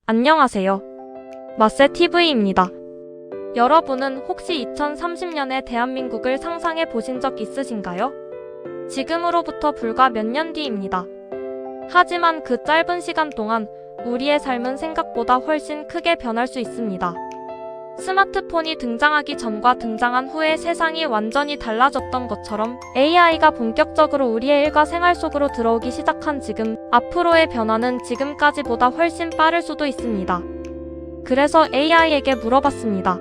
안녕하세요. 마세TV입니다. 여러분은 혹시 2030년의 대한민국을 상상해 보신 적 있으신가요? 지금으로부터 불과 몇 년 뒤입니다. 하지만 그 짧은 시간 동안 우리의 삶은 생각보다 훨씬 크게 변할 수 있습니다. 스마트폰이 등장하기 전과 등장한 후에 세상이 완전히 달라졌던 것처럼 AI가 본격적으로 우리의 일과 생활 속으로 들어오기 시작한 지금, 앞으로의 변화는 지금까지보다 훨씬 빠를 수도 있습니다. 그래서 AI에게 물어봤습니다.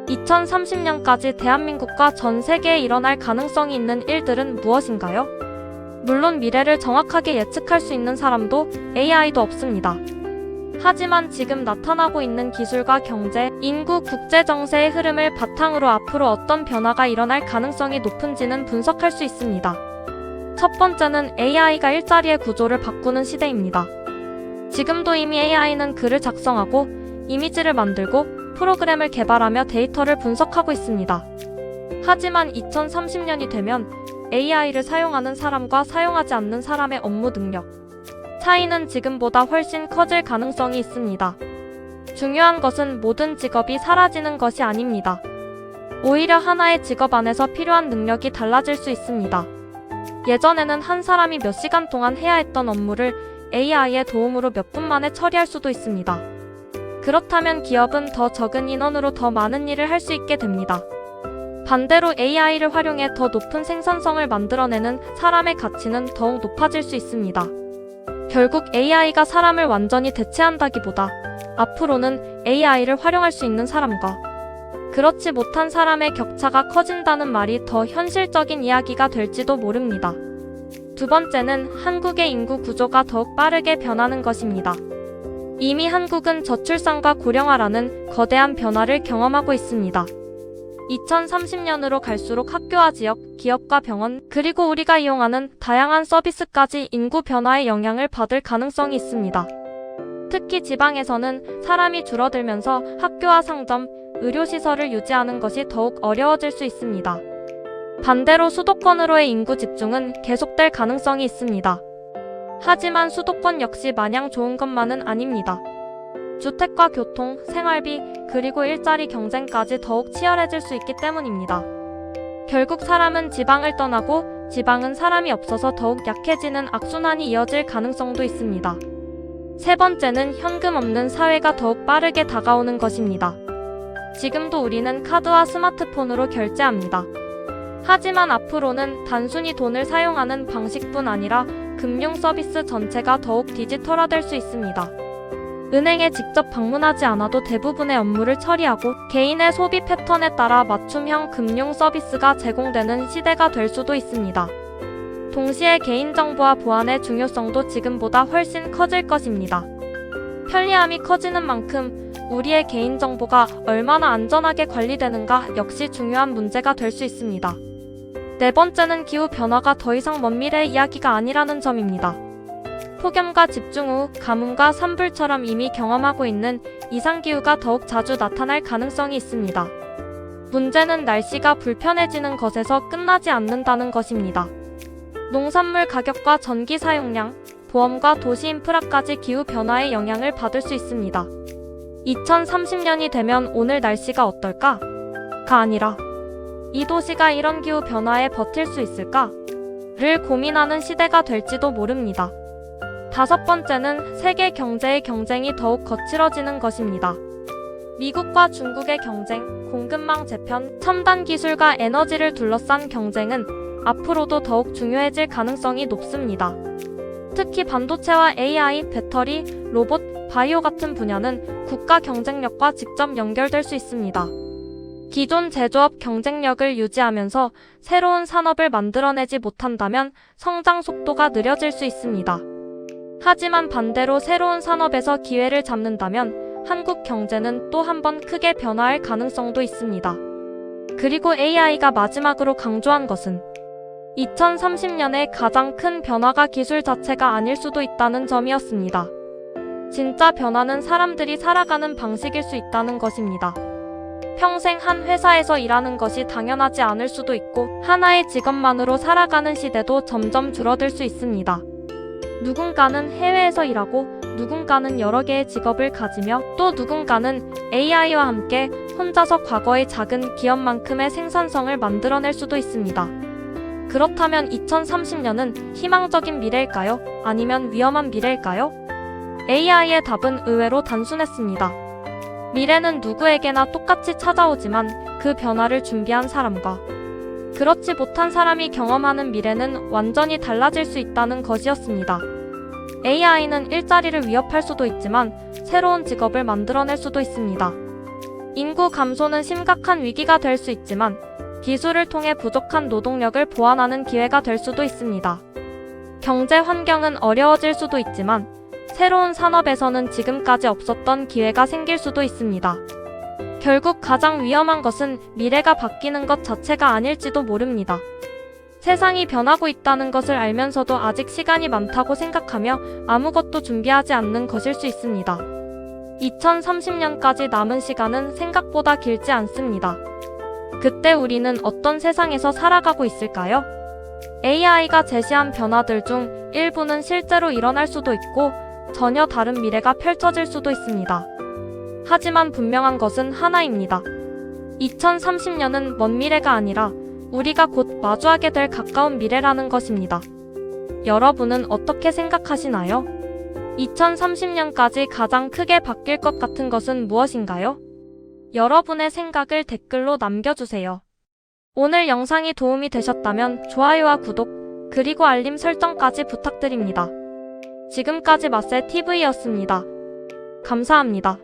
2030년까지 대한민국과 전 세계에 일어날 가능성이 있는 일들은 무엇인가요? 물론 미래를 정확하게 예측할 수 있는 사람도 AI도 없습니다. 하지만 지금 나타나고 있는 기술과 경제, 인구, 국제 정세의 흐름을 바탕으로 앞으로 어떤 변화가 일어날 가능성이 높은지는 분석할 수 있습니다. 첫 번째는 AI가 일자리의 구조를 바꾸는 시대입니다. 지금도 이미 AI는 글을 작성하고 이미지를 만들고 프로그램을 개발하며 데이터를 분석하고 있습니다. 하지만 2030년이 되면 AI를 사용하는 사람과 사용하지 않는 사람의 업무 능력 차이는 지금보다 훨씬 커질 가능성이 있습니다. 중요한 것은 모든 직업이 사라지는 것이 아닙니다. 오히려 하나의 직업 안에서 필요한 능력이 달라질 수 있습니다. 예전에는 한 사람이 몇 시간 동안 해야 했던 업무를 AI의 도움으로 몇 분 만에 처리할 수도 있습니다. 그렇다면 기업은 더 적은 인원으로 더 많은 일을 할 수 있게 됩니다. 반대로 AI를 활용해 더 높은 생산성을 만들어내는 사람의 가치는 더욱 높아질 수 있습니다. 결국 AI가 사람을 완전히 대체한다기보다 앞으로는 AI를 활용할 수 있는 사람과 그렇지 못한 사람의 격차가 커진다는 말이 더 현실적인 이야기가 될지도 모릅니다. 두 번째는 한국의 인구 구조가 더욱 빠르게 변하는 것입니다. 이미 한국은 저출산과 고령화라는 거대한 변화를 경험하고 있습니다. 2030년으로 갈수록 학교와 지역, 기업과 병원, 그리고 우리가 이용하는 다양한 서비스까지 인구 변화의 영향을 받을 가능성이 있습니다. 특히 지방에서는 사람이 줄어들면서 학교와 상점, 의료시설을 유지하는 것이 더욱 어려워질 수 있습니다. 반대로 수도권으로의 인구 집중은 계속될 가능성이 있습니다. 하지만 수도권 역시 마냥 좋은 것만은 아닙니다. 주택과 교통, 생활비, 그리고 일자리 경쟁까지 더욱 치열해질 수 있기 때문입니다. 결국 사람은 지방을 떠나고 지방은 사람이 없어서 더욱 약해지는 악순환이 이어질 가능성도 있습니다. 세 번째는 현금 없는 사회가 더욱 빠르게 다가오는 것입니다. 지금도 우리는 카드와 스마트폰으로 결제합니다. 하지만 앞으로는 단순히 돈을 사용하는 방식뿐 아니라 금융 서비스 전체가 더욱 디지털화될 수 있습니다. 은행에 직접 방문하지 않아도 대부분의 업무를 처리하고 개인의 소비 패턴에 따라 맞춤형 금융 서비스가 제공되는 시대가 될 수도 있습니다. 동시에 개인정보와 보안의 중요성도 지금보다 훨씬 커질 것입니다. 편리함이 커지는 만큼 우리의 개인정보가 얼마나 안전하게 관리되는가 역시 중요한 문제가 될 수 있습니다. 네 번째는 기후변화가 더 이상 먼 미래의 이야기가 아니라는 점입니다. 폭염과 집중호우, 가뭄과 산불처럼 이미 경험하고 있는 이상기후가 더욱 자주 나타날 가능성이 있습니다. 문제는 날씨가 불편해지는 것에서 끝나지 않는다는 것입니다. 농산물 가격과 전기 사용량, 보험과 도시 인프라까지 기후변화의 영향을 받을 수 있습니다. 2030년이 되면 오늘 날씨가 어떨까? 가 아니라 이 도시가 이런 기후변화에 버틸 수 있을까? 를 고민하는 시대가 될지도 모릅니다. 다섯 번째는 세계 경제의 경쟁이 더욱 거칠어지는 것입니다. 미국과 중국의 경쟁, 공급망 재편, 첨단 기술과 에너지를 둘러싼 경쟁은 앞으로도 더욱 중요해질 가능성이 높습니다. 특히 반도체와 AI, 배터리, 로봇, 바이오 같은 분야는 국가 경쟁력과 직접 연결될 수 있습니다. 기존 제조업 경쟁력을 유지하면서 새로운 산업을 만들어내지 못한다면 성장 속도가 느려질 수 있습니다. 하지만 반대로 새로운 산업에서 기회를 잡는다면 한국 경제는 또 한 번 크게 변화할 가능성도 있습니다. 그리고 AI가 마지막으로 강조한 것은 2030년에 가장 큰 변화가 기술 자체가 아닐 수도 있다는 점이었습니다. 진짜 변화는 사람들이 살아가는 방식일 수 있다는 것입니다. 평생 한 회사에서 일하는 것이 당연하지 않을 수도 있고 하나의 직업만으로 살아가는 시대도 점점 줄어들 수 있습니다. 누군가는 해외에서 일하고 누군가는 여러 개의 직업을 가지며 또 누군가는 AI와 함께 혼자서 과거의 작은 기업만큼의 생산성을 만들어낼 수도 있습니다. 그렇다면 2030년은 희망적인 미래일까요? 아니면 위험한 미래일까요? AI의 답은 의외로 단순했습니다. 미래는 누구에게나 똑같이 찾아오지만 그 변화를 준비한 사람과 그렇지 못한 사람이 경험하는 미래는 완전히 달라질 수 있다는 것이었습니다. AI는 일자리를 위협할 수도 있지만 새로운 직업을 만들어낼 수도 있습니다. 인구 감소는 심각한 위기가 될 수 있지만 기술을 통해 부족한 노동력을 보완하는 기회가 될 수도 있습니다. 경제 환경은 어려워질 수도 있지만 새로운 산업에서는 지금까지 없었던 기회가 생길 수도 있습니다. 결국 가장 위험한 것은 미래가 바뀌는 것 자체가 아닐지도 모릅니다. 세상이 변하고 있다는 것을 알면서도 아직 시간이 많다고 생각하며 아무것도 준비하지 않는 것일 수 있습니다. 2030년까지 남은 시간은 생각보다 길지 않습니다. 그때 우리는 어떤 세상에서 살아가고 있을까요? AI가 제시한 변화들 중 일부는 실제로 일어날 수도 있고 전혀 다른 미래가 펼쳐질 수도 있습니다. 하지만 분명한 것은 하나입니다. 2030년은 먼 미래가 아니라 우리가 곧 마주하게 될 가까운 미래라는 것입니다. 여러분은 어떻게 생각하시나요? 2030년까지 가장 크게 바뀔 것 같은 것은 무엇인가요? 여러분의 생각을 댓글로 남겨주세요. 오늘 영상이 도움이 되셨다면 좋아요와 구독, 그리고 알림 설정까지 부탁드립니다. 지금까지 마셀TV였습니다. 감사합니다.